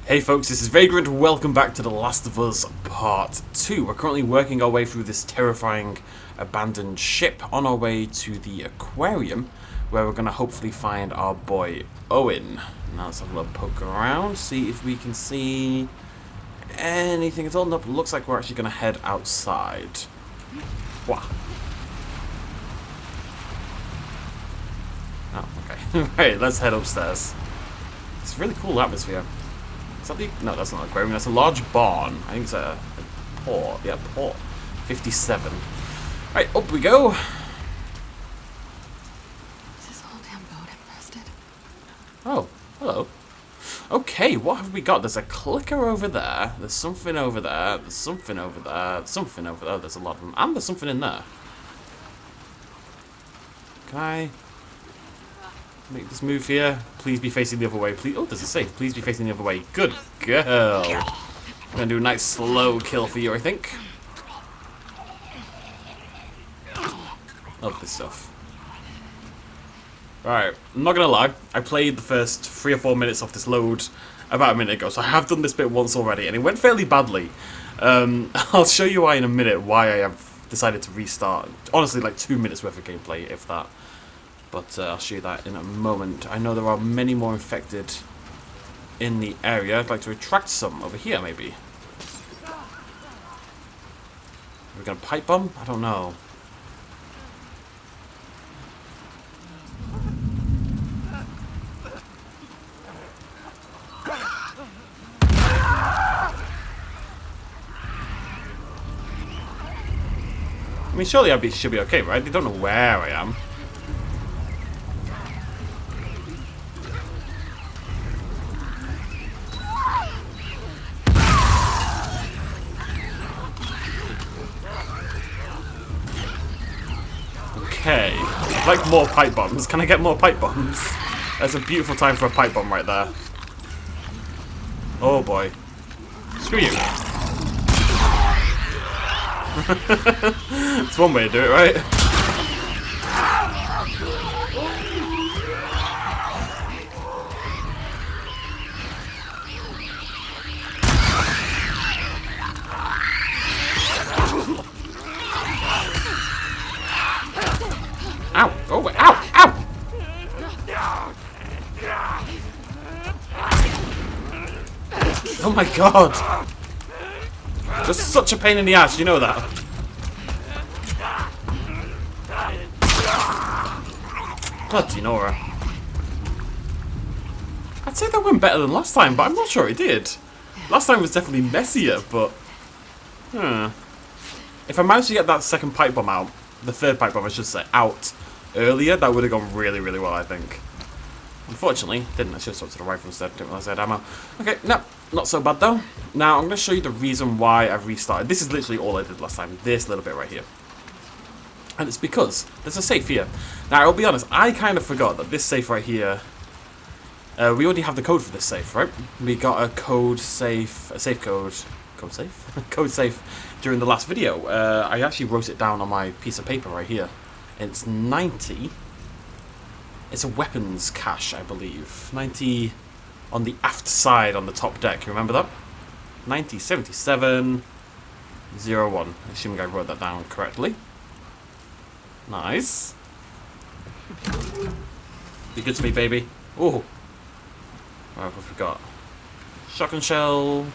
Hey folks, this is Vagrant. Welcome back to The Last of Us Part 2. We're currently working our way through this terrifying abandoned ship on our way to the aquarium, where we're going to hopefully find our boy Owen. Now let's have a little poke around, see if we can see anything at all. Nope, looks like we're actually going to head outside. Wow. Oh, okay. Right, let's head upstairs. It's a really cool atmosphere. Is that the... No, that's not an aquarium. That's a large barn. I think it's a port. Yeah, port. 57. Right, up we go. Is this whole damn boat infested? Oh, hello. Okay, what have we got? There's a clicker over there. There's something over there. There's something over there. There's something over there. There's a lot of them. And there's something in there. Can I make this move here? Please be facing the other way. Please. Oh, there's a safe. Please be facing the other way. Good girl. I'm gonna do a nice slow kill for you, I think. Love this stuff. Right, I'm not gonna lie. I played the first 3 or 4 minutes of this load about a minute ago, so I have done this bit once already, and it went fairly badly. I'll show you why in a minute, why I have decided to restart. Honestly, like 2 minutes worth of gameplay, if that. But I'll show you that in a moment. I know there are many more infected in the area. I'd like to attract some over here, maybe. Are we gonna pipe bomb? I don't know. I mean, surely I should be okay, right? They don't know where I am. Okay, I'd like more pipe bombs. Can I get more pipe bombs? That's a beautiful time for a pipe bomb right there. Oh boy. Screw you. It's one way to do it, right? Ow! Go away! Ow! Ow! Oh my god! Just such a pain in the ass, you know that. Bloody Nora. I'd say that went better than last time, but I'm not sure it did. Last time was definitely messier, but... If I managed to get that second pipe bomb out, the third pipe bomb I should say, out earlier, that would have gone really, really well, I think. Unfortunately, didn't. I should have switched to the rifle instead. Didn't realize I had ammo. Okay, no, not so bad though. Now, I'm going to show you the reason why I've restarted. This is literally all I did last time. This little bit right here. And it's because there's a safe here. Now, I'll be honest, I kind of forgot that this safe right here... we already have the code for this safe, right? We got a code safe... A safe code... Code safe? Code safe during the last video. I actually wrote it down on my piece of paper right here. It's 90... It's a weapons cache, I believe. 90 on the aft side on the top deck. You remember that? 9077 01. Assuming I wrote that down correctly. Nice. Be good to me, baby. Oh. What have we got? Shotgun shell.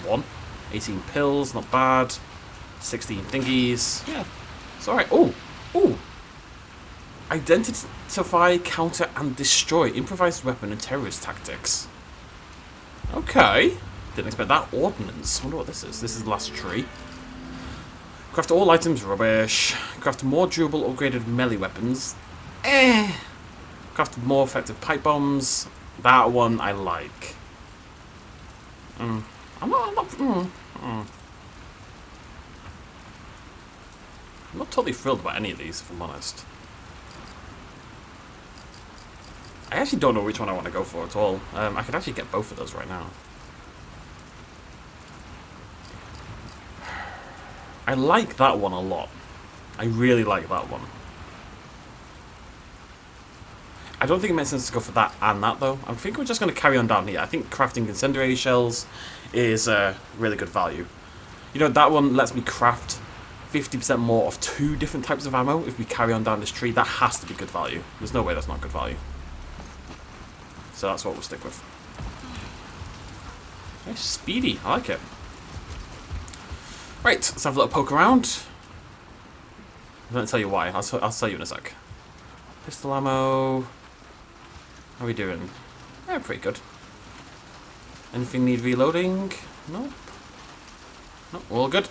1. 18 pills. Not bad. 16 thingies. Yeah. It's alright. Oh. Oh. Identify, counter, and destroy. Improvised weapon and terrorist tactics. Okay. Didn't expect that. Ordnance. Wonder what this is. This is the last tree. Craft all items. Rubbish. Craft more durable, upgraded melee weapons. Craft more effective pipe bombs. That one I like. I'm not totally thrilled about any of these, if I'm honest. I actually don't know which one I want to go for at all. I could actually get both of those right now. I like that one a lot. I really like that one. I don't think it makes sense to go for that and that, though. I think we're just going to carry on down here. I think crafting incendiary shells is really good value. You know, that one lets me craft 50% more of 2 different types of ammo if we carry on down this tree. That has to be good value. There's no way that's not good value. So that's what we'll stick with. Okay, speedy. I like it. Right, let's have a little poke around. I'm going to tell you why. I'll tell you in a sec. Pistol ammo. How are we doing? Yeah, pretty good. Anything need reloading? Nope. Nope, all good.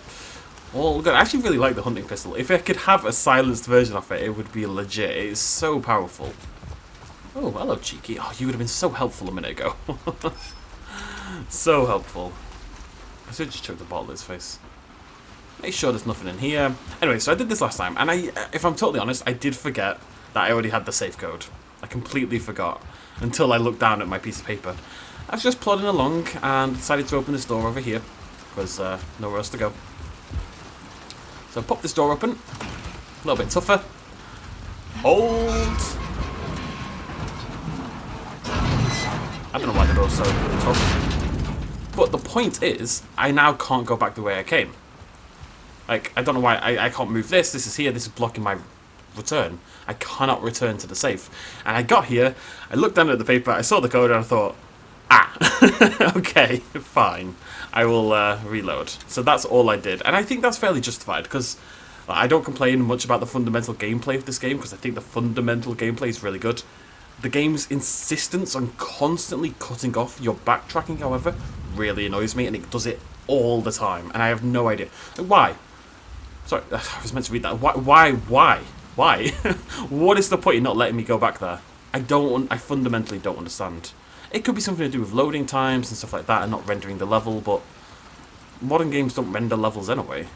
All good. I actually really like the hunting pistol. If I could have a silenced version of it, it would be legit. It is so powerful. Oh, hello, Cheeky. Oh, you would have been so helpful a minute ago. So helpful. I should just chuck the bottle at his face. Make sure there's nothing in here. Anyway, so I did this last time, and if I'm totally honest, I did forget that I already had the safe code. I completely forgot until I looked down at my piece of paper. I was just plodding along and decided to open this door over here. Because nowhere else to go. So pop this door open. A little bit tougher. Hold. I don't know why the door's so tough. But the point is, I now can't go back the way I came. Like, I don't know why I can't move this. This is here. This is blocking my return. I cannot return to the safe. And I got here. I looked down at the paper. I saw the code and I thought, okay, fine. I will reload. So that's all I did. And I think that's fairly justified because I don't complain much about the fundamental gameplay of this game because I think the fundamental gameplay is really good. The game's insistence on constantly cutting off your backtracking, however, really annoys me, and it does it all the time. And I have no idea. Like, why? Sorry, I was meant to read that. Why? What is the point in not letting me go back there? I fundamentally don't understand. It could be something to do with loading times and stuff like that and not rendering the level, but modern games don't render levels anyway.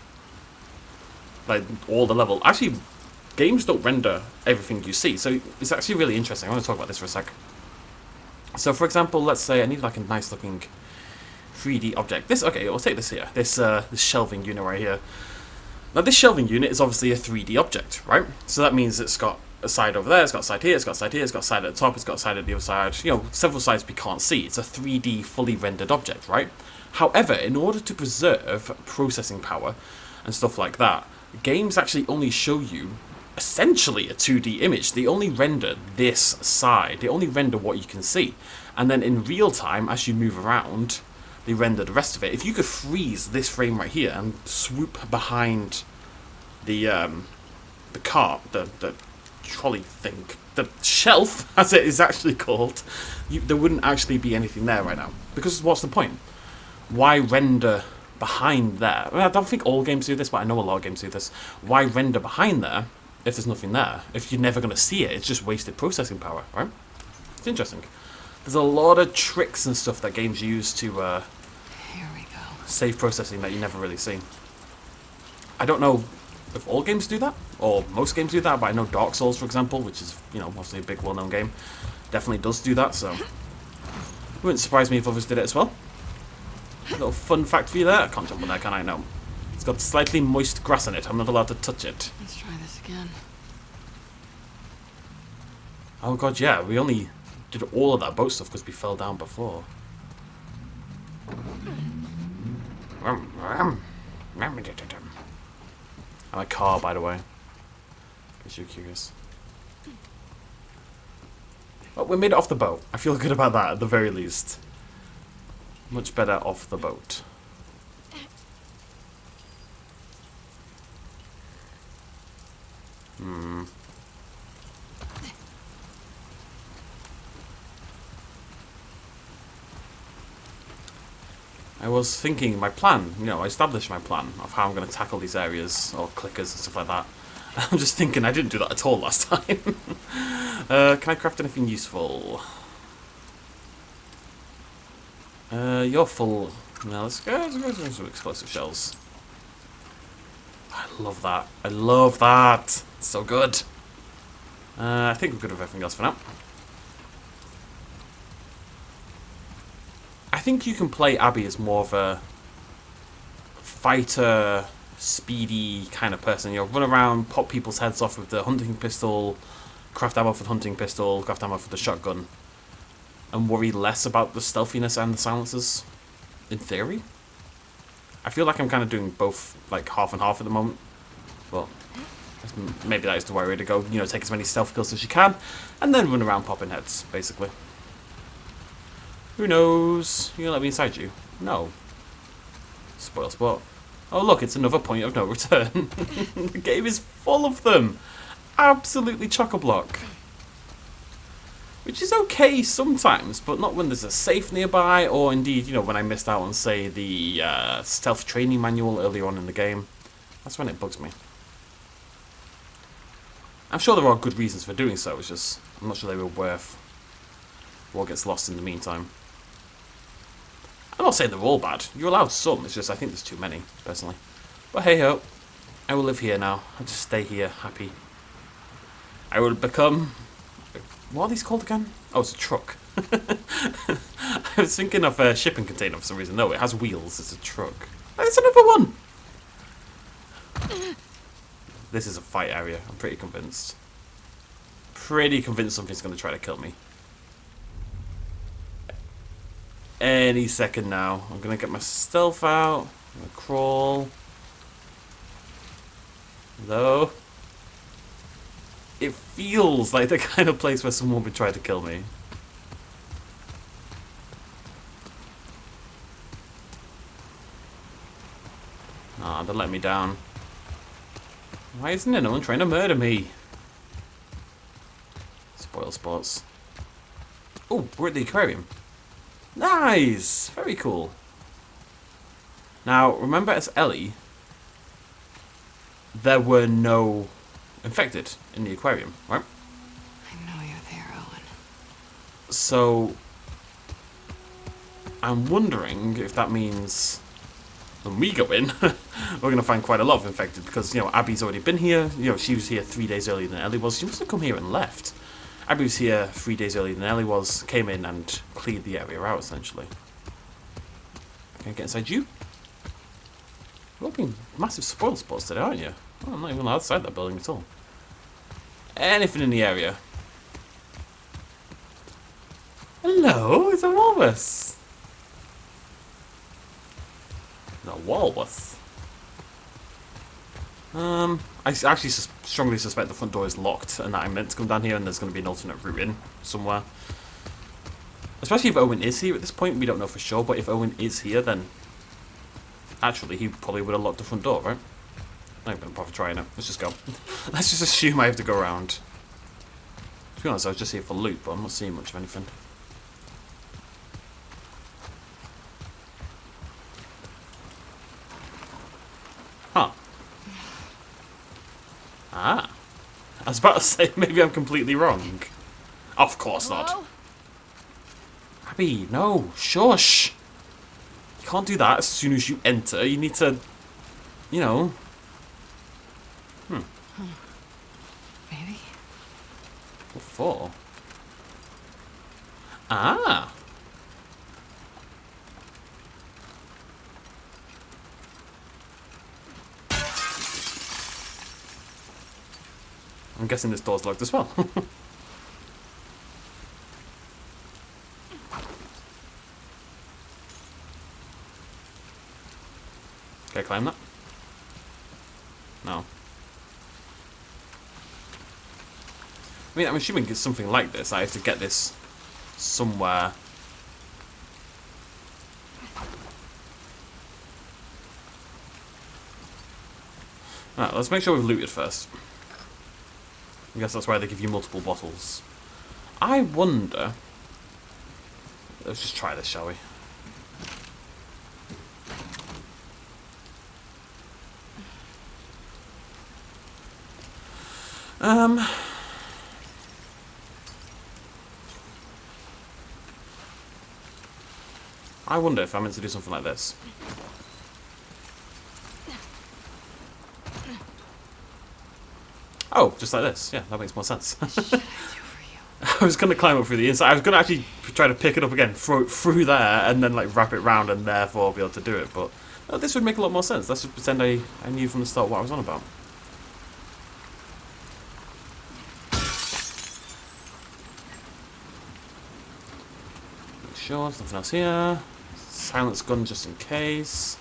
Like, all the level. Actually, games don't render everything you see, so it's actually really interesting. I want to talk about this for a sec. So, for example, let's say I need like a nice looking 3D object. Okay, I'll take this here. This shelving unit right here. Now, this shelving unit is obviously a 3D object, right? So that means it's got a side over there, it's got a side here, it's got a side here, it's got a side at the top, it's got a side at the other side, you know, several sides we can't see. It's a 3D fully rendered object, right? However, in order to preserve processing power and stuff like that, games actually only show you essentially a 2D image. They only render this side, they only render what you can see. And then in real time, as you move around, they render the rest of it. If you could freeze this frame right here and swoop behind the cart, the trolley thing, the shelf, as it is actually called, there wouldn't actually be anything there right now. Because what's the point? Why render behind there? I don't think all games do this, but I know a lot of games do this. Why render behind there if there's nothing there? If you're never going to see it, it's just wasted processing power, right? It's interesting. There's a lot of tricks and stuff that games use to Here we go. save processing that you never really see. I don't know if all games do that, or most games do that, but I know Dark Souls, for example, which is, you know, mostly a big well-known game, definitely does do that, so it wouldn't surprise me if others did it as well. A little fun fact for you there. I can't jump on there, can I? No. It's got slightly moist grass in it. I'm not allowed to touch it. Let's try this again. Oh god, yeah, we only did all of that boat stuff because we fell down before. I'm a car, by the way. In case you're curious. Well, we made it off the boat. I feel good about that, at the very least. Much better off the boat. I was thinking my plan, you know, I established my plan of how I'm going to tackle these areas, or clickers and stuff like that. I'm just thinking I didn't do that at all last time. Can I craft anything useful? You're full. Now let's go through some explosive shells. I love that. I love that. It's so good. I think we're good with everything else for now. I think you can play Abby as more of a fighter, speedy kind of person. You'll run around, pop people's heads off with the hunting pistol, craft ammo for the hunting pistol, craft ammo for the shotgun, and worry less about the stealthiness and the silencers, in theory. I feel like I'm kind of doing both, like, half and half at the moment. Well, maybe that is the right way to go. You know, take as many stealth kills as you can, and then run around popping heads, basically. Who knows? You gonna let me inside you? No. Spoil sport. Oh look, it's another point of no return. The game is full of them. Absolutely chock-a-block. Which is okay sometimes, but not when there's a safe nearby, or indeed, you know, when I missed out on, say, the stealth training manual earlier on in the game. That's when it bugs me. I'm sure there are good reasons for doing so, it's just, I'm not sure they were worth what gets lost in the meantime. I'm not saying they're all bad. You're allowed some, it's just I think there's too many, personally. But hey ho, I will live here now. I'll just stay here, happy. I will become... What are these called again? Oh, it's a truck. I was thinking of a shipping container for some reason. No, it has wheels, it's a truck. There's another one! This is a fight area, I'm pretty convinced. Pretty convinced something's going to try to kill me. Any second now. I'm going to get my stealth out. I'm going to crawl. Though. It feels like the kind of place where someone would try to kill me. Ah, don't let me down. Why isn't anyone trying to murder me? Spoil sports. Oh, we're at the aquarium. Nice! Very cool. Now, remember as Ellie, there were no infected in the aquarium, right? I know you're there, Owen. So, I'm wondering if that means when we go in, we're going to find quite a lot of infected because, you know, Abby's already been here. You know, she was here 3 days earlier than Ellie was. She must have come here and left. Abby was here 3 days earlier than Ellie was, came in and cleared the area out, essentially. Can I get inside you? You're all being massive spoil spots today, aren't you? Oh, I'm not even outside that building at all. Anything in the area? Hello, it's a walrus. A walrus. I actually strongly suspect the front door is locked and that I'm meant to come down here and there's going to be an alternate route in somewhere. Especially if Owen is here at this point, we don't know for sure, but if Owen is here, then actually he probably would have locked the front door, right? I'm not going to bother trying it. Let's just go. Let's just assume I have to go around. To be honest, I was just here for loot, but I'm not seeing much of anything. Huh. Ah. I was about to say, maybe I'm completely wrong. Of course not. Abby, no. Shush. You can't do that as soon as you enter. You need to, you know. Maybe? What for? Ah. I'm guessing this door's locked as well. Can I climb that? No. I mean, I'm assuming it's something like this. I have to get this somewhere. Alright, let's make sure we've looted first. I guess that's why they give you multiple bottles. I wonder... Let's just try this, shall we? I wonder if I'm meant to do something like this. Oh, just like this. Yeah, that makes more sense. What should I do for you? I was going to climb up through the inside. I was going to actually try to pick it up again, throw it through there, and then like wrap it round and therefore be able to do it. But no, this would make a lot more sense. Let's just pretend I knew from the start what I was on about. Sure, there's nothing else here. Silence gun just in case.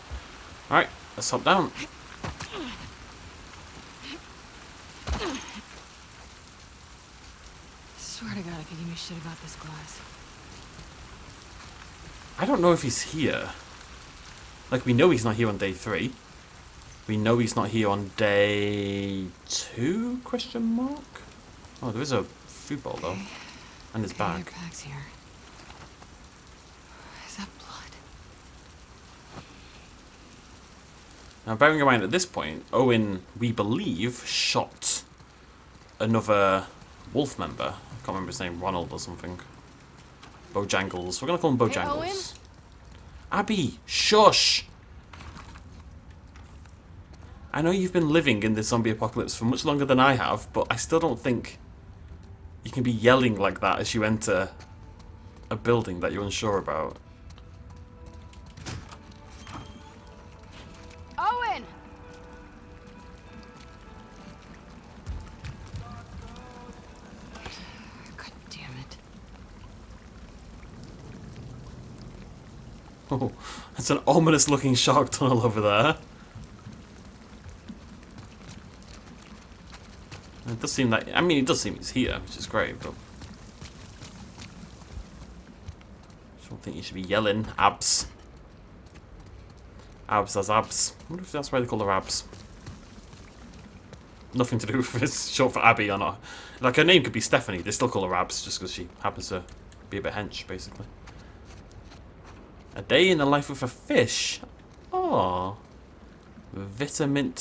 Alright, let's hop down. Swear to God, if you give me shit about this glass. I don't know if he's here. Like, we know he's not here on day 3. We know he's not here on day 2, question mark? Oh, there is a food bowl, though. And his bag. Your bag's here. Is that blood? Now, bearing in mind, at this point, Owen, we believe, shot another wolf member. I can't remember his name, Ronald or something. Bojangles. We're going to call him Bojangles. Hey, Owen? Abby, shush! I know you've been living in this zombie apocalypse for much longer than I have, but I still don't think you can be yelling like that as you enter a building that you're unsure about. Owen! God damn it. Oh, that's an ominous looking shark tunnel over there. It does seem like, I mean, it does seem he's here, which is great, but I don't think you should be yelling. Abs. Abs as abs. I wonder if that's why they call her abs. Nothing to do with it's short for Abby or not. Like, her name could be Stephanie, they still call her abs just because she happens to be a bit hench, basically. A day in the life of a fish. Oh. Vitamin.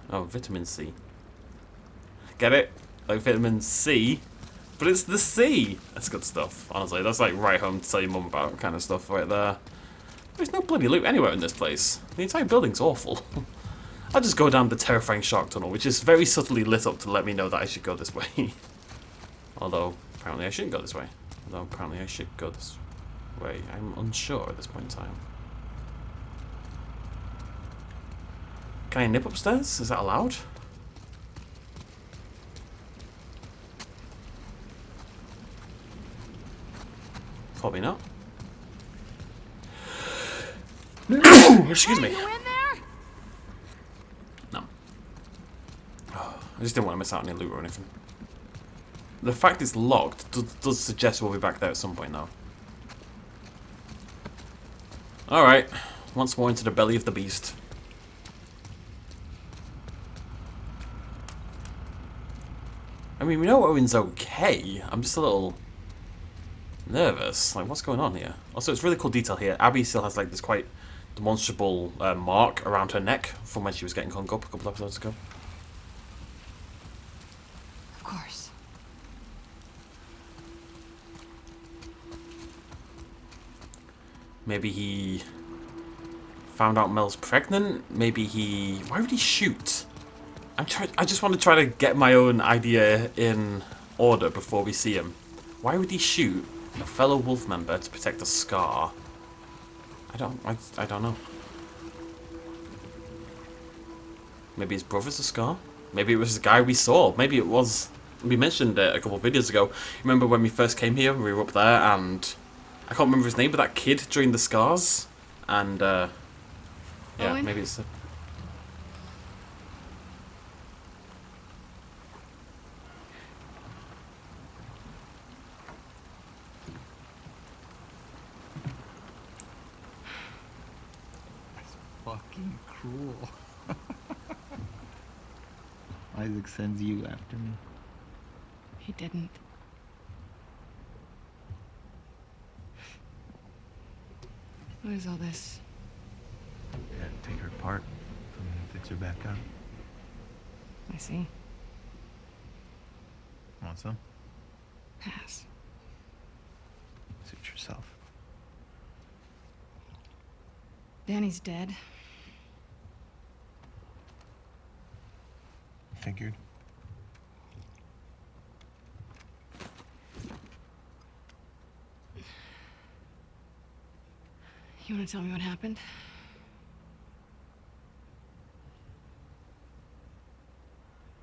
Oh, vitamin C. Get it? Like vitamin C. But it's the C. That's good stuff, honestly. That's like right home to tell your mum about kind of stuff right there. There's no bloody loot anywhere in this place. The entire building's awful. I'll just go down the terrifying shark tunnel, which is very subtly lit up to let me know that I should go this way. Although, apparently I shouldn't go this way. Although, apparently I should go this way. I'm unsure at this point in time. Can I nip upstairs? Is that allowed? Probably not. Excuse me. Hey, you in there? No. I just didn't want to miss out on any loot or anything. The fact it's locked does suggest we'll be back there at some point, though. Alright. Once more into the belly of the beast. I mean, we know Owen's okay. I'm just a little nervous. Like, what's going on here? Also, it's really cool detail here. Abby still has, like, this quite demonstrable mark around her neck from when she was getting hung up a couple episodes ago. Of course. Maybe he found out Mel's pregnant. Maybe he... Why would he shoot? I just want to try to get my own idea in order before we see him. Why would he shoot a fellow wolf member to protect a scar? I don't know. Maybe his brother's a scar? Maybe it was the guy we saw. Maybe it was... We mentioned it a couple of videos ago. Remember when we first came here? We were up there and... I can't remember his name, but that kid during the scars. And, yeah, Owen? maybe it's... Fucking cruel. Isaac sends you after me. He didn't. What is all this? Yeah, take her apart and fix her back up. I see. Want some? Pass. Suit yourself. Danny's dead. Figured. You want to tell me what happened?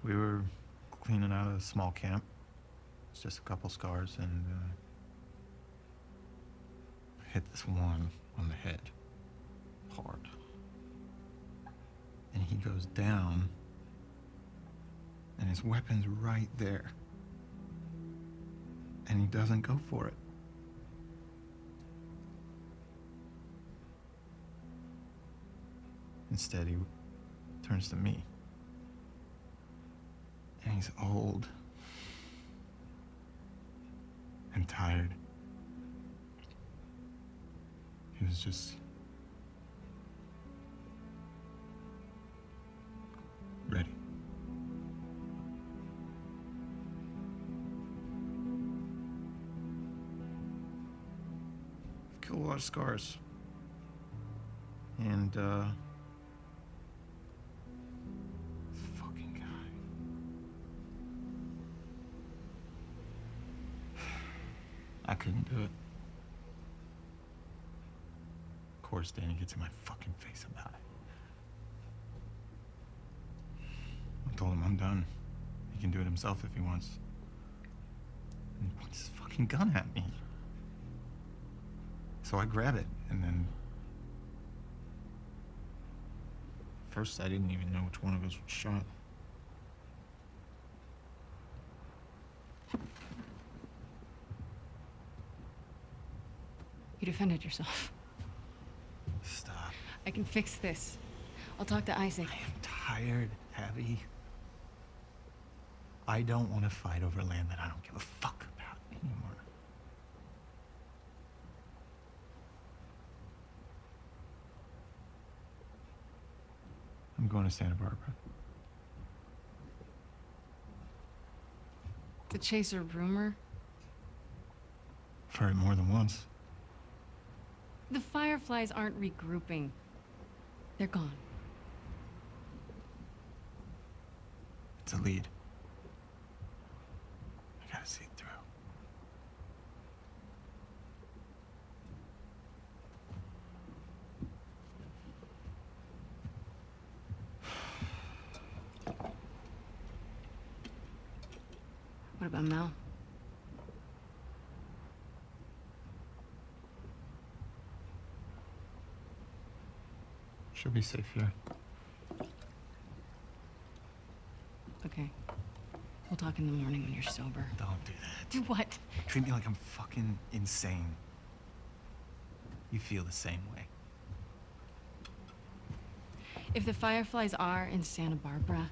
We were cleaning out a small camp. It's just a couple scars, and hit this one on the head hard. And he goes down, and his weapon's right there. And he doesn't go for it. Instead, he turns to me. And he's old and tired. He was just ready. I've killed a lot of scars. And, fucking guy. I couldn't do it. Of course, Danny gets in my fucking face about it. I told him I'm done. He can do it himself if he wants. And he points his fucking gun at me. So I grab it, and then... First, I didn't even know which one of us was shot. You defended yourself. Stop. I can fix this. I'll talk to Isaac. I am tired, Abby. I don't want to fight over land that I don't give a fuck about anymore. I'm going to Santa Barbara. To chase a rumor? I've heard it more than once. The Fireflies aren't regrouping. They're gone. It's a lead. I gotta see it through. What about Mel? She'll be safe here. Okay. We'll talk in the morning when you're sober. Don't do that. Do what? Treat me like I'm fucking insane. You feel the same way. If the Fireflies are in Santa Barbara,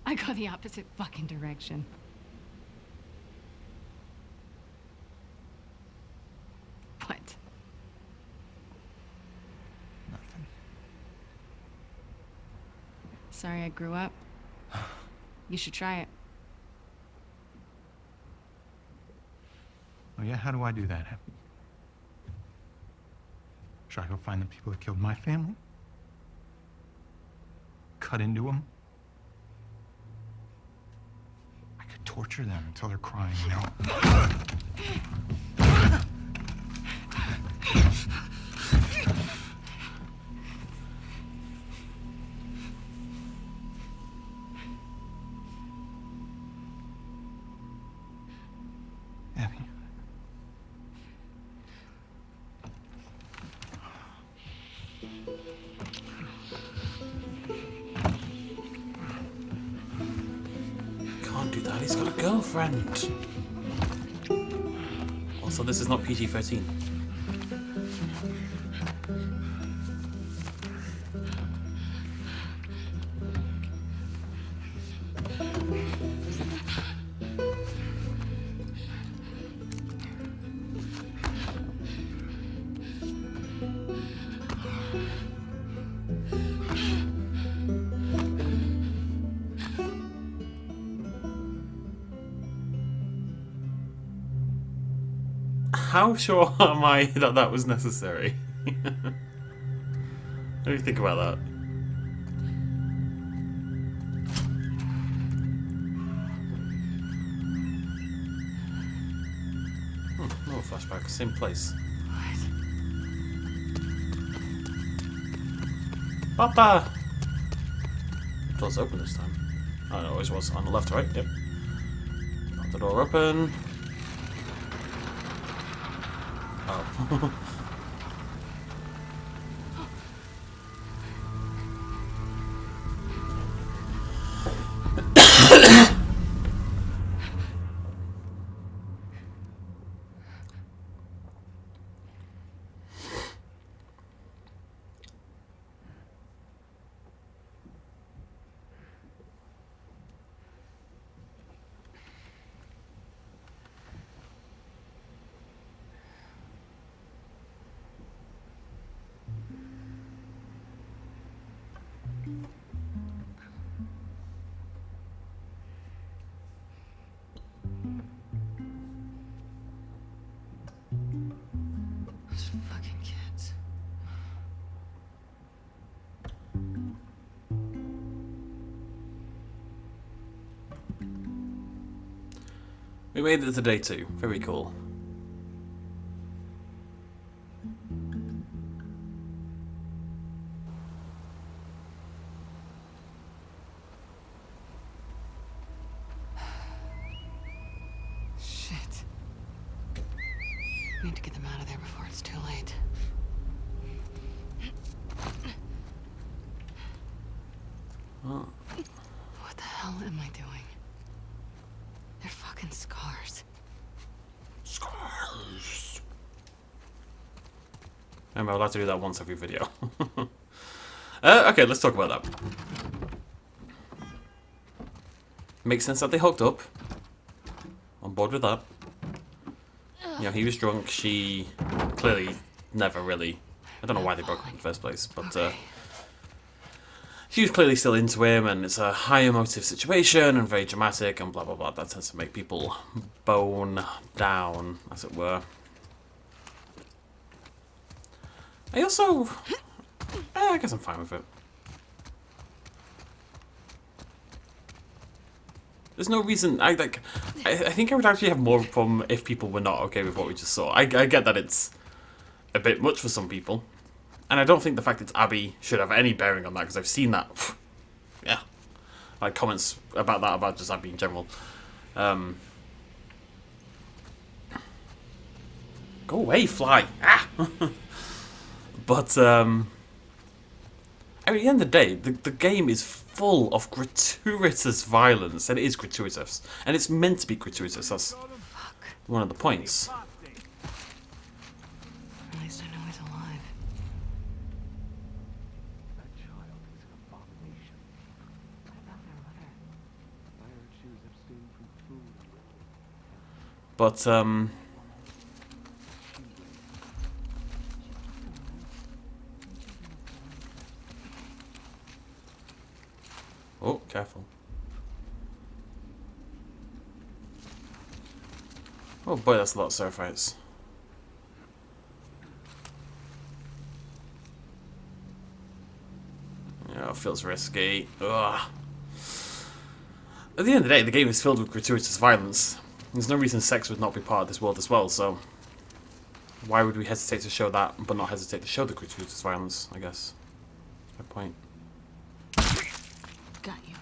I go the opposite fucking direction. What? Nothing. Sorry I grew up. You should try it. Oh yeah? How do I do that? Should I go find the people that killed my family? Cut into them? I could torture them until they're crying, you know? Abby. Can't do that, he's got a girlfriend. Also, this is not PG-13. How sure am I that that was necessary? What do you think about that? No flashback, same place. Papa! Door's open this time. Oh, it always was. On the left, right? Yep. Pop the door open. Oh. Those fucking kids. We made it to day 2. Very cool. Shit. Need to get them out of there before it's too late. Oh. What the hell am I doing? They're fucking scars. Scars. I'm allowed to do that once every video. Okay, let's talk about that. Makes sense that they hooked up. On board with that. You know, he was drunk. She clearly never really... I don't know why they broke up in the first place, but she was clearly still into him, and it's a high emotive situation and very dramatic and blah blah blah. That tends to make people bone down, as it were. I also... I guess I'm fine with it. There's no reason... I think I would actually have more problem if people were not okay with what we just saw. I get that it's a bit much for some people. And I don't think the fact it's Abby should have any bearing on that, because I've seen that. Yeah. Like, comments about that, about just Abby in general. Go away, fly! Ah! But, I mean, at the end of the day, the game is full of gratuitous violence, and it is gratuitous. And it's meant to be gratuitous, that's one of the points. At least I know he's alive. That child is an abomination. What about their mother? I heard she was abstaining from food. But, oh, careful. Oh boy, that's a lot of surfights. Yeah, it feels risky. Ugh. At the end of the day, the game is filled with gratuitous violence. There's no reason sex would not be part of this world as well, so... Why would we hesitate to show that, but not hesitate to show the gratuitous violence, I guess? Good point. Got you.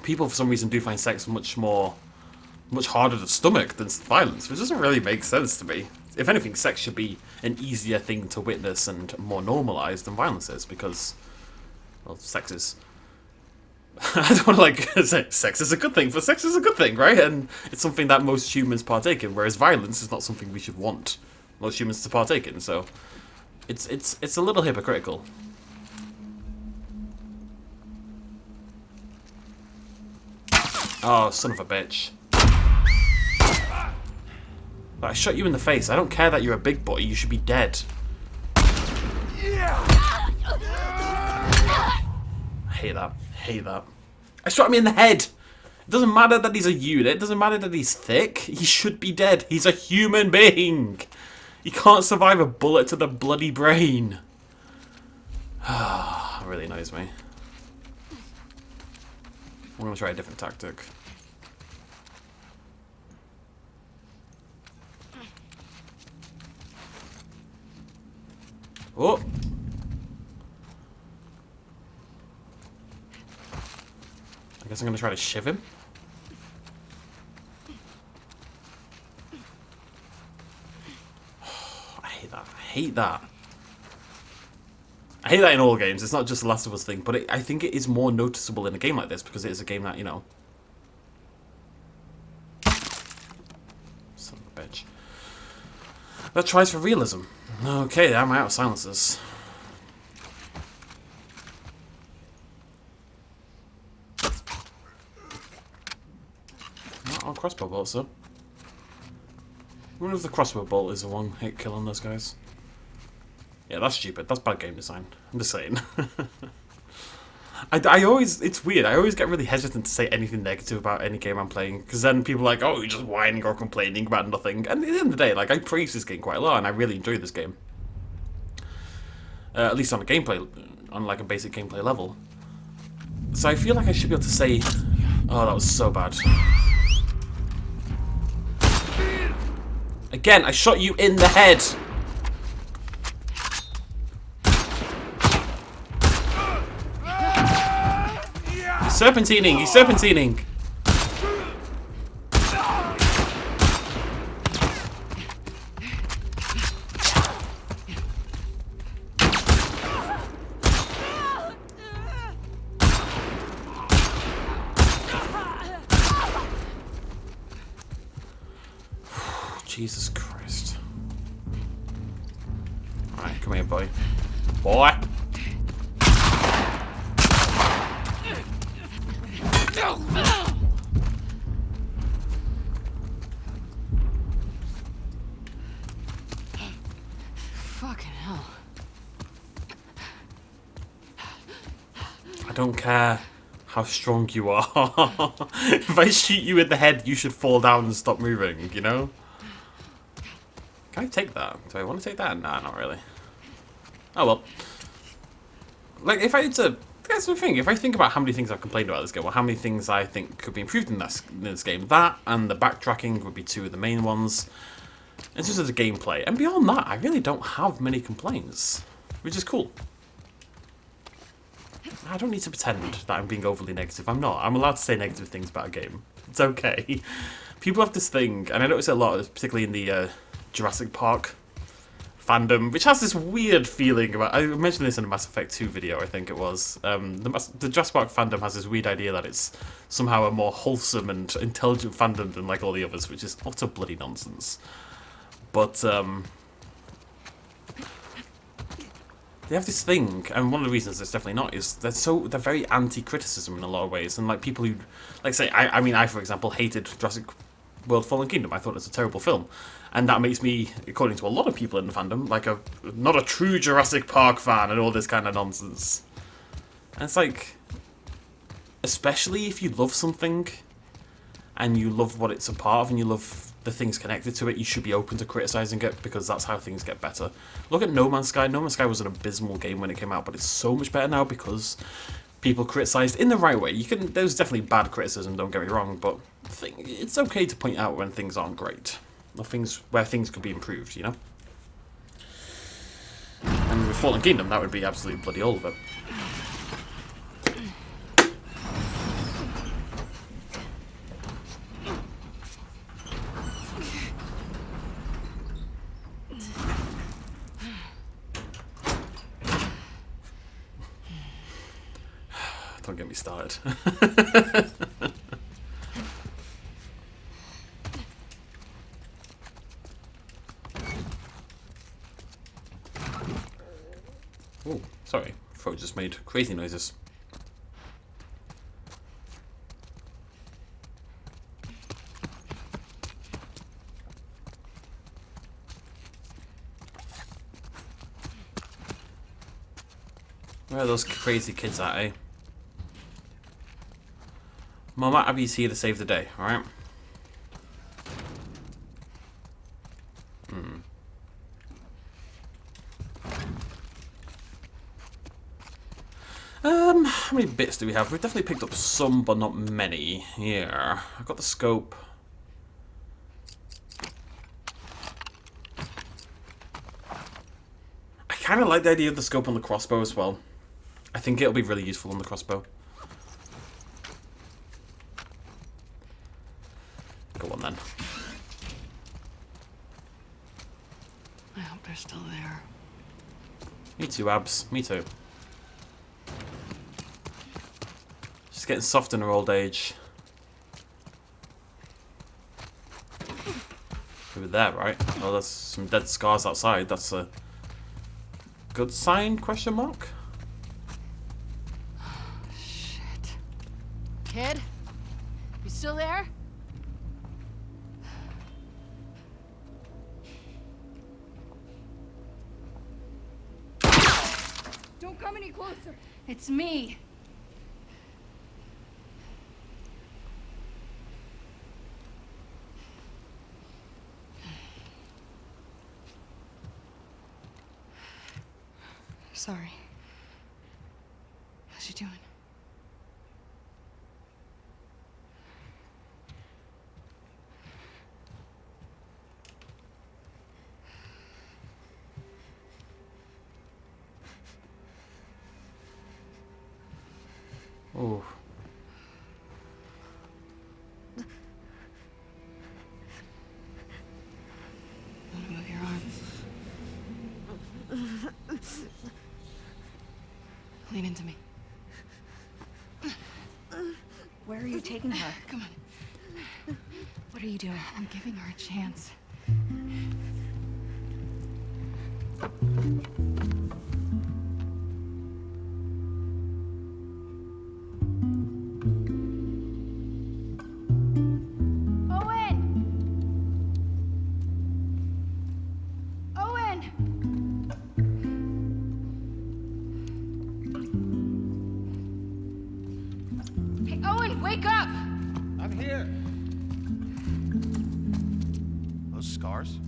People, for some reason, do find sex much harder to stomach than violence, which doesn't really make sense to me. If anything, sex should be an easier thing to witness and more normalized than violence is, because, well, sex is... I don't want to, like, say sex is a good thing, but sex is a good thing, right? And it's something that most humans partake in, whereas violence is not something we should want most humans to partake in, so... It's a little hypocritical. Oh, son of a bitch. I shot you in the face. I don't care that you're a big boy. You should be dead. I hate that. Hate that. I shot him in the head. It doesn't matter that he's a unit. It doesn't matter that he's thick. He should be dead. He's a human being. He can't survive a bullet to the bloody brain. It really annoys me. I'm going to try a different tactic. Oh! I guess I'm going to try to shiv him. hate that. I hate that in all games. It's not just the Last of Us thing, but I think it is more noticeable in a game like this because it is a game that, you know... Son of a bitch. That tries for realism. Okay, I'm out of silences. Not on crossbow bolts, though. I wonder if the crossbow bolt is a one-hit kill on those guys. Yeah, that's stupid. That's bad game design. I'm just saying. I always... It's weird. I always get really hesitant to say anything negative about any game I'm playing. Because then people are like, oh, you're just whining or complaining about nothing. And at the end of the day, like, I praise this game quite a lot. And I really enjoy this game. At least on a gameplay... On, like, a basic gameplay level. So I feel like I should be able to say... Oh, that was so bad. Again, I shot you in the head! He's serpentining! He's serpentining! Jesus Christ. Alright, come here, boy. Boy! Fucking hell. I don't care how strong you are. If I shoot you in the head, you should fall down and stop moving, you know? Can I take that? Do I want to take that? Nah, not really. Oh well. Like, if I had to... That's the thing. If I think about how many things I've complained about this game, or how many things I think could be improved in this game, that and the backtracking would be two of the main ones. In terms of the gameplay. And beyond that, I really don't have many complaints. Which is cool. I don't need to pretend that I'm being overly negative. I'm not. I'm allowed to say negative things about a game. It's okay. People have this thing, and I notice it a lot, particularly in the Jurassic Park fandom, which has this weird feeling about... I mentioned this in a Mass Effect 2 video, I think it was. The Jurassic Park fandom has this weird idea that it's somehow a more wholesome and intelligent fandom than like all the others, which is utter bloody nonsense. But they have this thing, and one of the reasons it's definitely not is they're very anti-criticism in a lot of ways, and like people who, like say, I for example hated Jurassic World: Fallen Kingdom. I thought it was a terrible film. And that makes me, according to a lot of people in the fandom, like not a true Jurassic Park fan and all this kind of nonsense. And it's like, especially if you love something and you love what it's a part of and you love the things connected to it, you should be open to criticising it because that's how things get better. Look at No Man's Sky. No Man's Sky was an abysmal game when it came out, but it's so much better now because people criticised in the right way. There's definitely bad criticism, don't get me wrong, but it's okay to point out when things aren't great. Or where things could be improved, you know? And with Fallen Kingdom, that would be absolutely bloody all of it. Don't get me started. Oh, sorry. Throat just made crazy noises. Where are those crazy kids at, eh? Mama Abby's here to save the day, alright? How many bits do we have? We've definitely picked up some, but not many. Yeah, I've got the scope. I kind of like the idea of the scope on the crossbow as well. I think it'll be really useful on the crossbow. Go on then. I hope they're still there. Me too, Abs. Me too. She's getting soft in her old age. Over there, right? Oh, there's some dead scars outside. That's a good sign, question mark? Shit. Kid? You still there? Don't come any closer. It's me. Sorry. How's she doing? Ooh. Move your arm. Lean into me. Where are you taking her? Come on. What are you doing? I'm giving her a chance. Owen! Owen! Hey, Owen, wake up! I'm here. Those scars?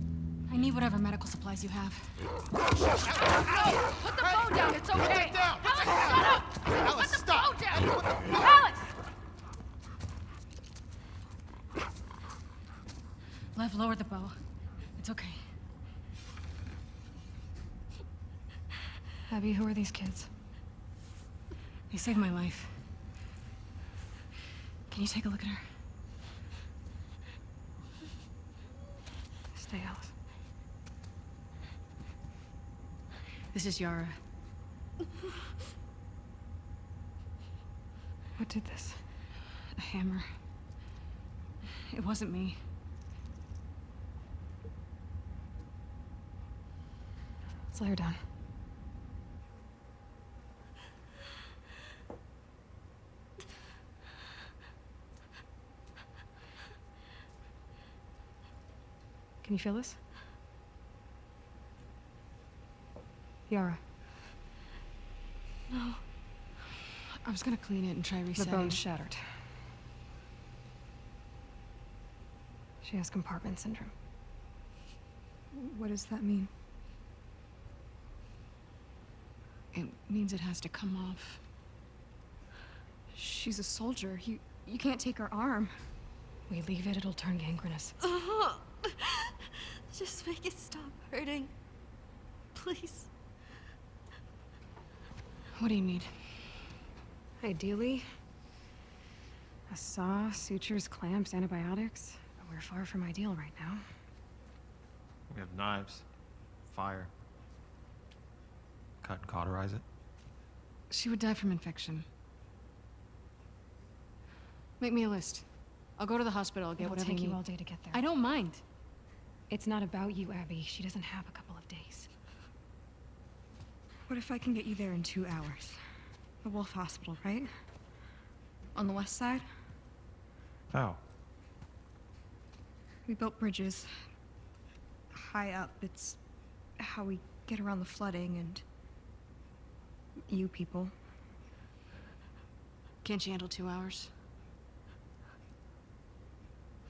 I need whatever medical supplies you have. No! Put the phone down, it's okay! Put it down! Alice, shut up! Alice, Put the stop! phone down! Ellie, what the fuck? Alice! Lev, lower the bow. It's okay. Abby, who are these kids? They saved my life. Can you take a look at her? Stay, Alice. This is Yara. What did this? A hammer. It wasn't me. Let's lay her down. Can you feel this? Yara. No. I was gonna clean it and try resetting. The bone's shattered. She has compartment syndrome. What does that mean? It means it has to come off. She's a soldier. You can't take her arm. We leave it, it'll turn gangrenous. Just make it stop hurting. Please. What do you need? Ideally, a saw, sutures, clamps, antibiotics. But we're far from ideal right now. We have knives, fire. Cut and cauterize it. She would die from infection. Make me a list. I'll go to the hospital, I'll get whatever you need. It'll take you all day to get there. I don't mind. It's not about you, Abby. She doesn't have a couple of days. What if I can get you there in 2 hours? The Wolf Hospital, right? On the west side? How? We built bridges. High up. It's how we get around the flooding and... you people. Can't you handle 2 hours?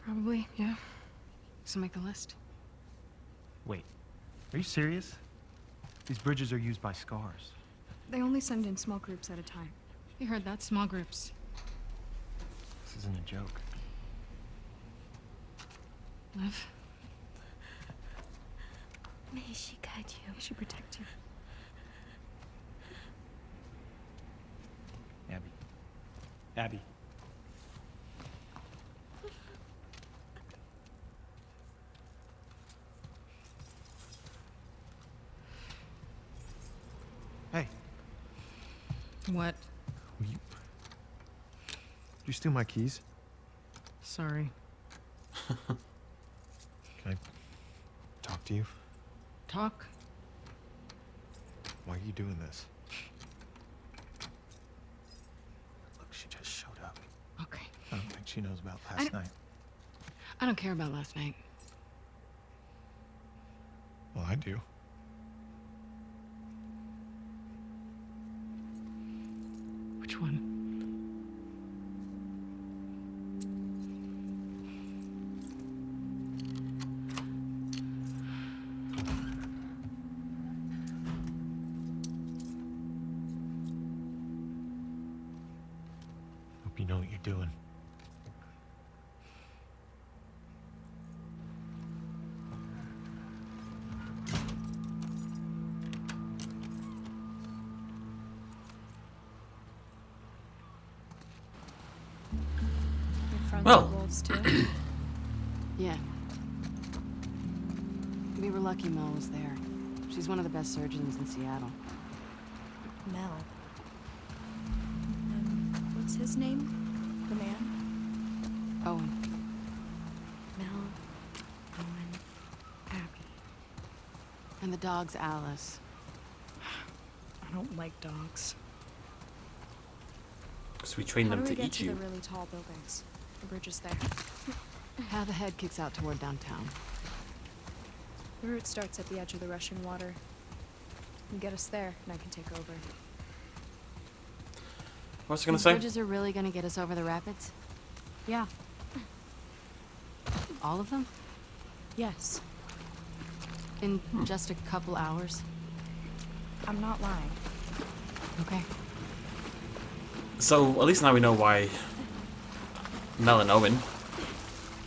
Probably, yeah. So make the list. Wait, are you serious? These bridges are used by scars. They only send in small groups at a time. You heard that? Small groups. This isn't a joke. Lev? May she guide you. May she protect you. Abby. Abby. Hey, What? will you... Did you steal my keys? Sorry. Can I talk to you? Talk? Why are you doing this? Look, she just showed up. Okay. I don't think she knows about last night. I don't care about last night. Well, I do. Which one? Hope you know what you're doing. Your friends Well. are wolves too? Yeah. We were lucky Mel was there. She's one of the best surgeons in Seattle. Mel. What's his name? The man? Owen. Mel, Owen, Abby. And the dog's Alice. I don't like dogs. Because we train How them do we to get eat to you. the really tall buildings? The bridge is there. How the head kicks out toward downtown. The route starts at the edge of the rushing water. You get us there, and I can take over. What's I gonna These say? bridges are really gonna get us over the rapids? Yeah. All of them? Yes. In just a couple hours? I'm not lying. Okay. So at least now we know why Mel and Owen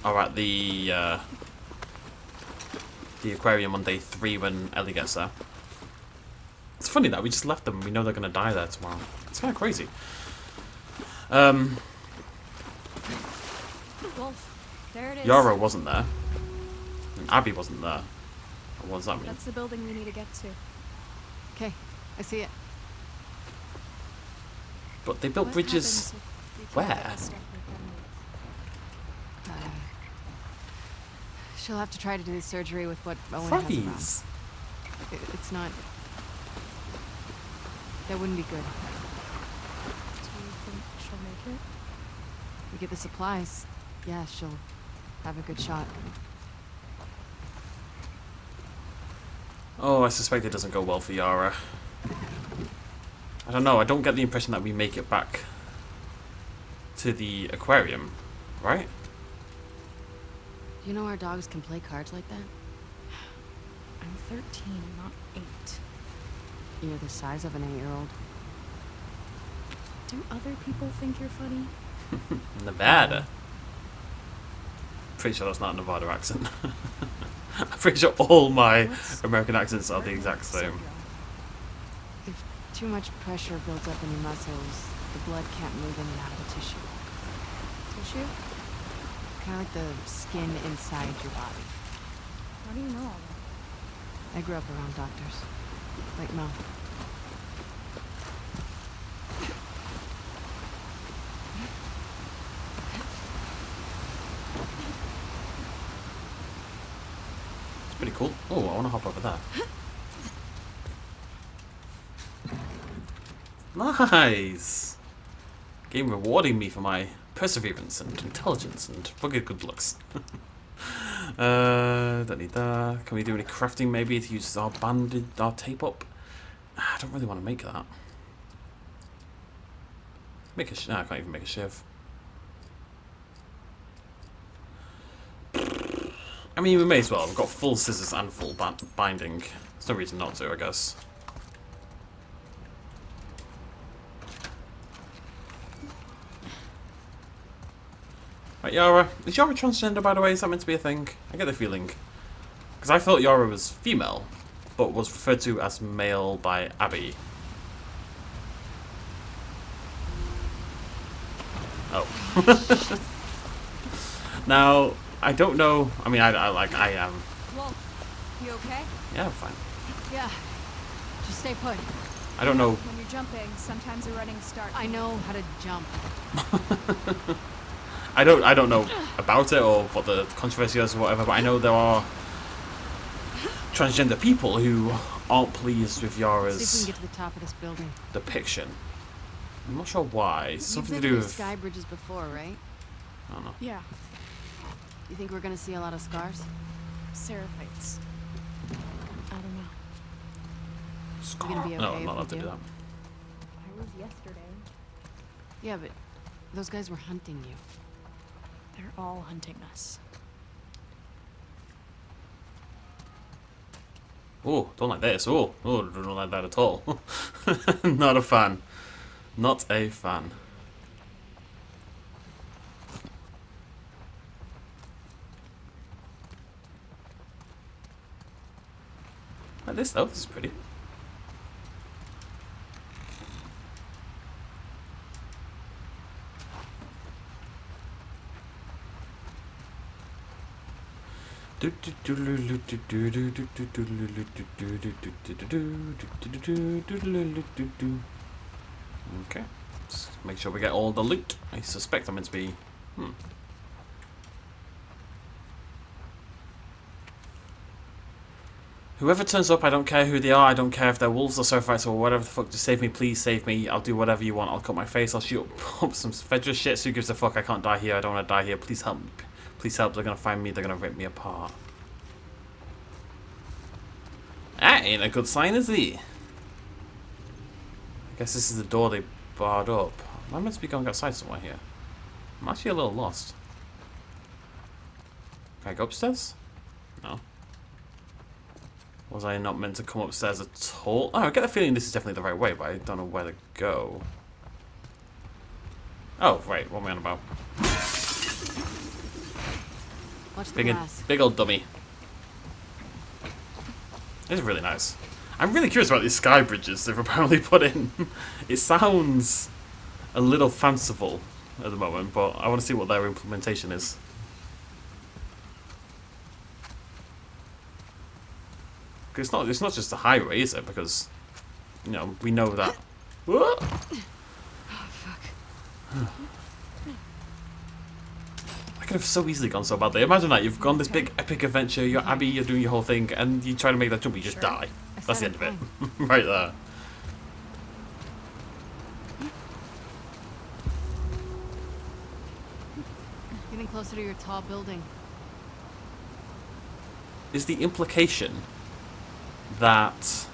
are at the aquarium on day 3 when Ellie gets there. It's funny that we just left them. We know they're gonna die there tomorrow. It's kind of crazy. Wolf, there it is. Yara wasn't there, and Abby wasn't there. What does that mean? That's the building we need to get to. Okay, I see it. But they built What bridges. happens if we try to Where? get stuck with them? She'll have to try to do the surgery with what Owen has around. Froggies. It's not... That wouldn't be good. Do you think she'll make it? We get the supplies. Yeah, she'll have a good shot. Oh, I suspect it doesn't go well for Yara. I don't know. I don't get the impression that we make it back to the aquarium, right? Do you know our dogs can play cards like that? I'm 13, not 8. You're the size of an 8-year-old. Do other people think you're funny? Nevada. Pretty sure that's not a Nevada accent. I'm pretty sure all my What's American accents are the exact Burnout same. syndrome? If too much pressure builds up in your muscles, the blood can't move in and out of the tissue. Tissue? Kind of like the skin inside your body. How do you know all that? I grew up around doctors. Like Mel. It's pretty cool. Oh, I want to hop over there. Nice! Game rewarding me for my perseverance and intelligence and rugged good looks. Don't need that. Can we do any crafting maybe to use our banded, our tape up? I don't really want to make that. Make a no, I can't even make a shiv. I mean, we may as well. We've got full scissors and full binding. There's no reason not to, I guess. Right, Yara. Is Yara transgender, by the way? Is that meant to be a thing? I get the feeling. Because I thought Yara was female, but was referred to as male by Abby. Oh. Now, I don't know. I mean, I Wolf, you okay? Yeah, I'm fine. Yeah. Just stay put. I don't know. When you're jumping, sometimes a running start. I know how to jump. I don't know about it or what the controversy is or whatever, but I know there are transgender people who aren't pleased with See if we Yara's can get to the top of this building. depiction. I'm not sure why. It's something You've to been do through with... sky bridges before, right? I don't know. Yeah, You think we're gonna see a lot of scars? seraphites. I don't know. You gonna be No, okay I'm if not we allowed to do do? that. I was yesterday. Yeah, but those guys were hunting you. They're all hunting us. Oh, don't like this. Oh, don't like that at all. Not a fan. Not a fan. Like this though, this is pretty. Okay, let's make sure we get all the loot. I suspect I'm meant to be. Whoever turns up, I don't care who they are. I don't care if they're wolves or seraphites or whatever the fuck. Just save me, please save me. I'll do whatever you want. I'll cut my face. I'll shoot up some federal shit. So who gives a fuck? I can't die here. I don't want to die here. Please help. Please help. They're gonna find me. They're gonna rip me apart. That ain't a good sign, is it? I guess this is the door they barred up. Am I meant to be going outside somewhere here? I'm actually a little lost. Can I go upstairs? No. Was I not meant to come upstairs at all? Oh, I get the feeling this is definitely the right way, but I don't know where to go. Oh, right. What am I on about? Watch the glass. Big old dummy. This is really nice. I'm really curious about these sky bridges they've apparently put in. It sounds a little fanciful at the moment, but I want to see what their implementation is. It's not just a highway, is it? Because, you know, we know that. Whoa! Oh, fuck. I could have so easily gone so badly. Imagine that, you've gone this big epic adventure, you're Abby, you're doing your whole thing, and you try to make that jump, you just die. That's the end of it. Right there. Getting closer to your tall building. Is the implication that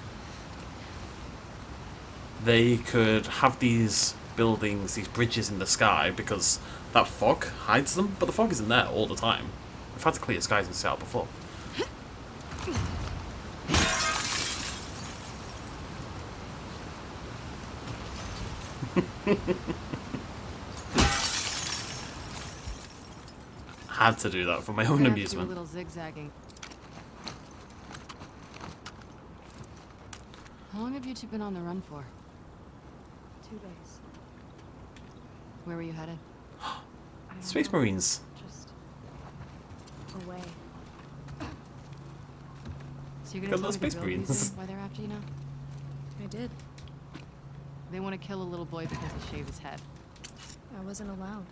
they could have these buildings, these bridges in the sky because that fog hides them? But the fog isn't there all the time. We've had to clear skies in Seattle before. Had to do that for my own Do a amusement. little zigzagging. How long have you two been on the run for? 2 days. Where were you headed? I don't Space know. Marines. Just away. So you're Got gonna those tell me Space the real Marines. reason why they're after you now? I did. They want to kill a little boy because he shaved his head. I wasn't allowed.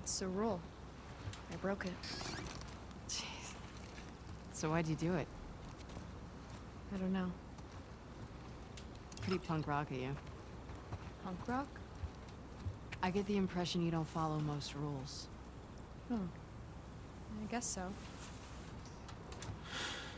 It's a rule. I broke it. Jeez. So why'd you do it? I don't know. Pretty punk rock of you. Punk rock? I get the impression you don't follow most rules. Oh. I guess so.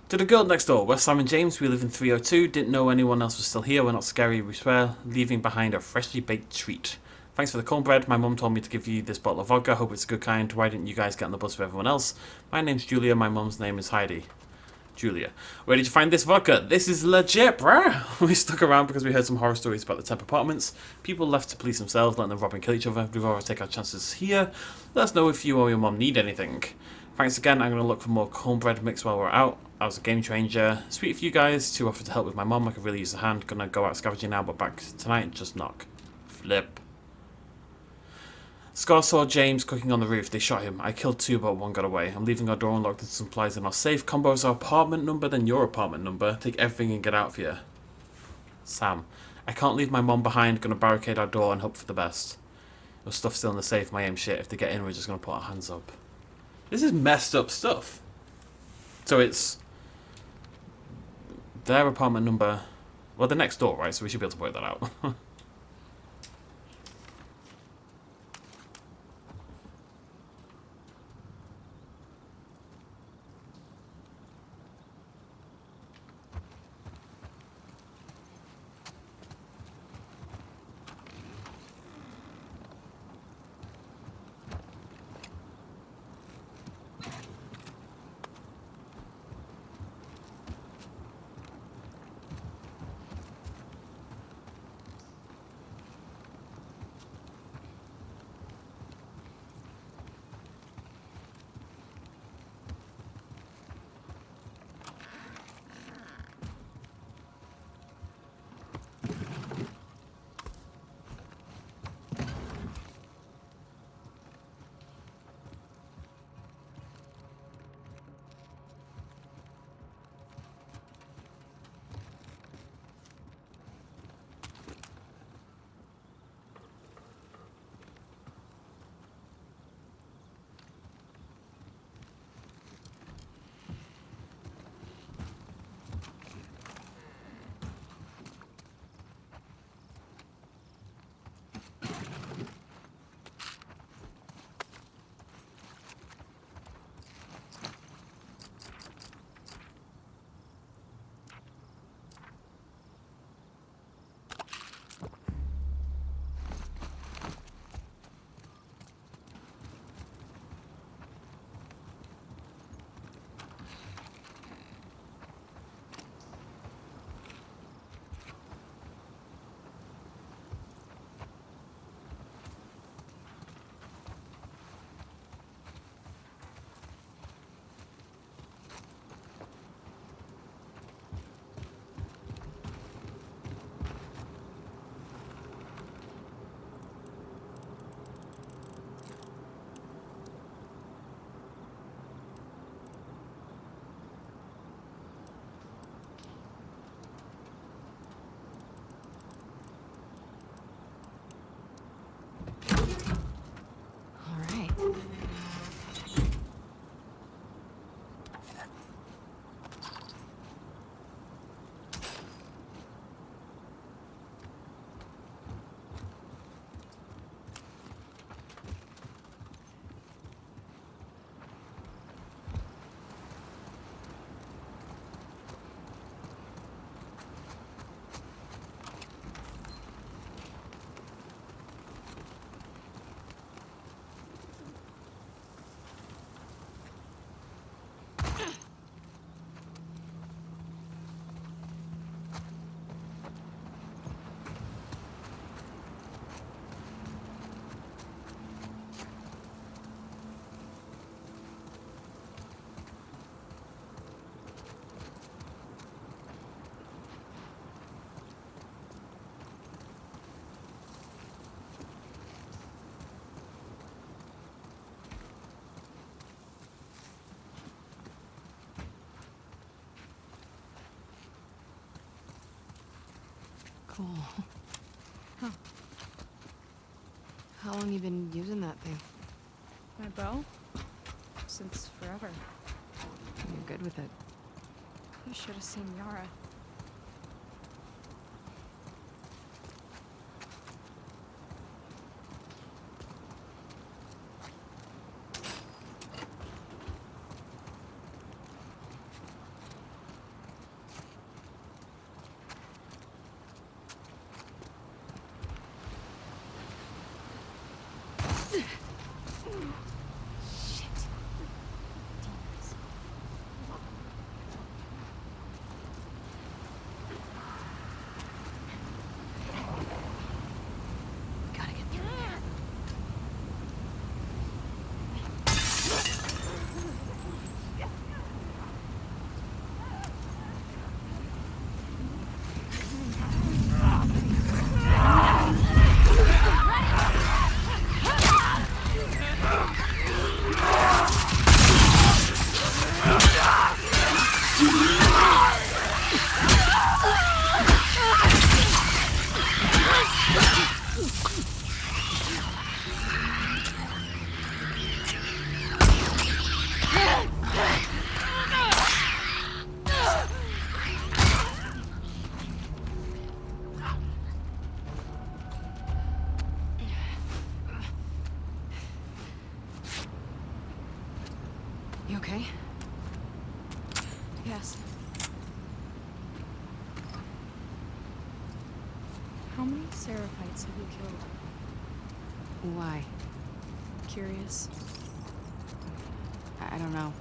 To the girl next door, we're Sam and James, we live in 302, didn't know anyone else was still here, we're not scary, we swear, leaving behind a freshly baked treat. Thanks for the cornbread, my mum told me to give you this bottle of vodka, hope it's a good kind, why didn't you guys get on the bus with everyone else? My name's Julia, my mum's name is Heidi. Julia. Where did you find this vodka? This is legit, bruh! We stuck around because we heard some horror stories about the temp apartments. People left to police themselves, letting them rob and kill each other. We'd rather take our chances here. Let us know if you or your mum need anything. Thanks again, I'm going to look for more cornbread mix while we're out. I was a game changer. Sweet of you guys to offer to help with my mum. I could really use a hand. Gonna go out scavenging now, but back tonight, just knock. Flip. Scar saw James cooking on the roof. They shot him. I killed 2, but 1 got away. I'm leaving our door unlocked and supplies in our safe. Combo's our apartment number, then your apartment number. Take everything and get out of here. Sam. I can't leave my mom behind. Gonna barricade our door and hope for the best. Your stuff's still in the safe. My aim shit. If they get in, we're just gonna put our hands up. This is messed up stuff. So it's their apartment number. Well, the next door, right? So we should be able to work that out. Cool. Huh. How long you been using that thing? My bow? Since forever. You're good with it. You should have seen Yara. Gotta get through there. okay? Yes. How many seraphites have you killed? Why? Curious. I don't know.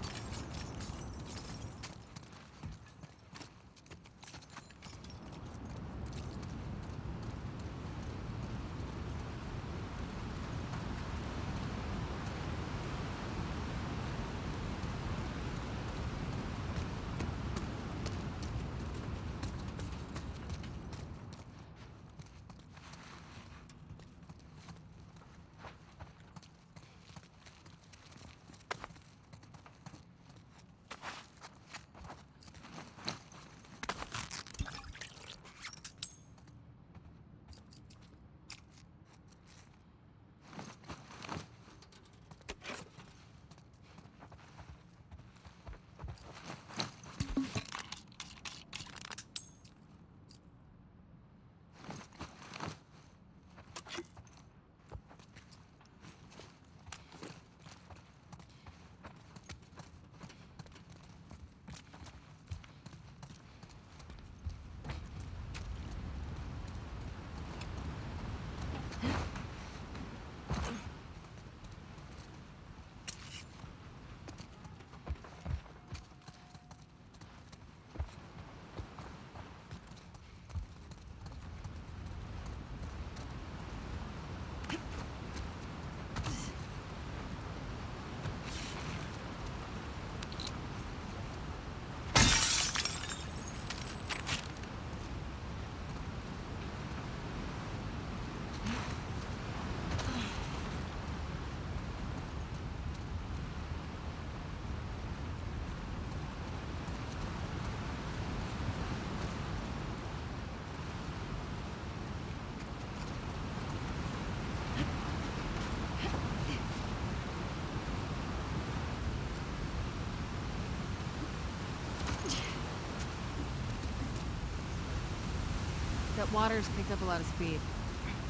That water's picked up a lot of speed.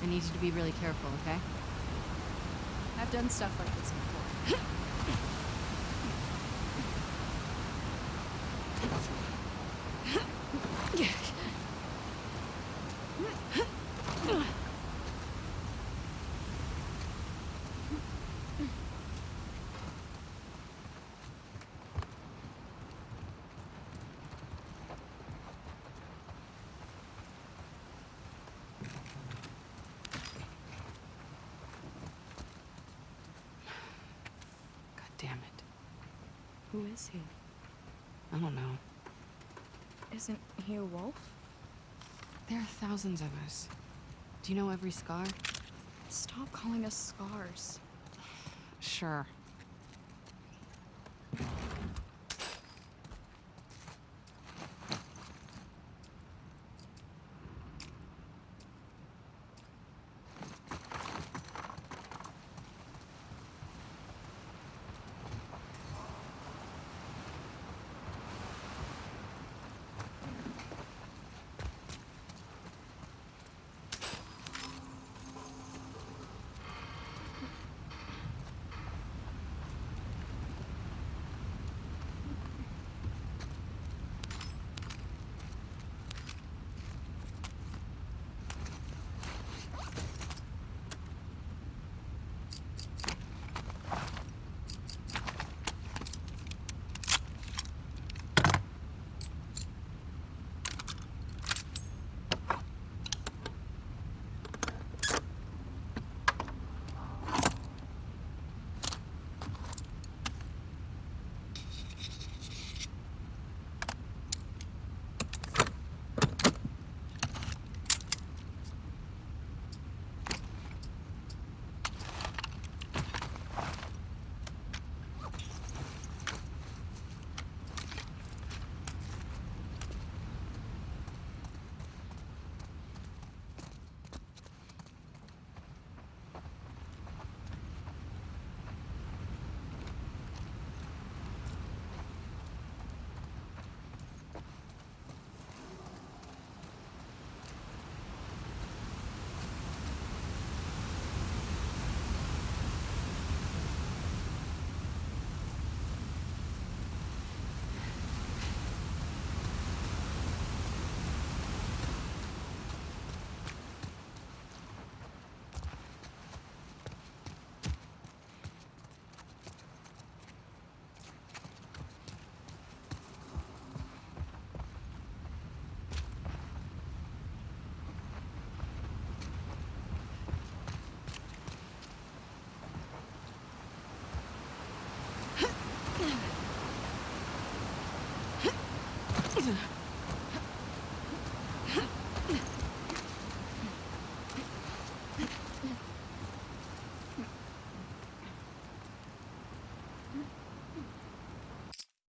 I need you to be really careful, okay? I've done stuff like this before. God damn it. Who is he? I don't know. Isn't he a wolf? There are thousands of us. Do you know every scar? Stop calling us scars. Sure.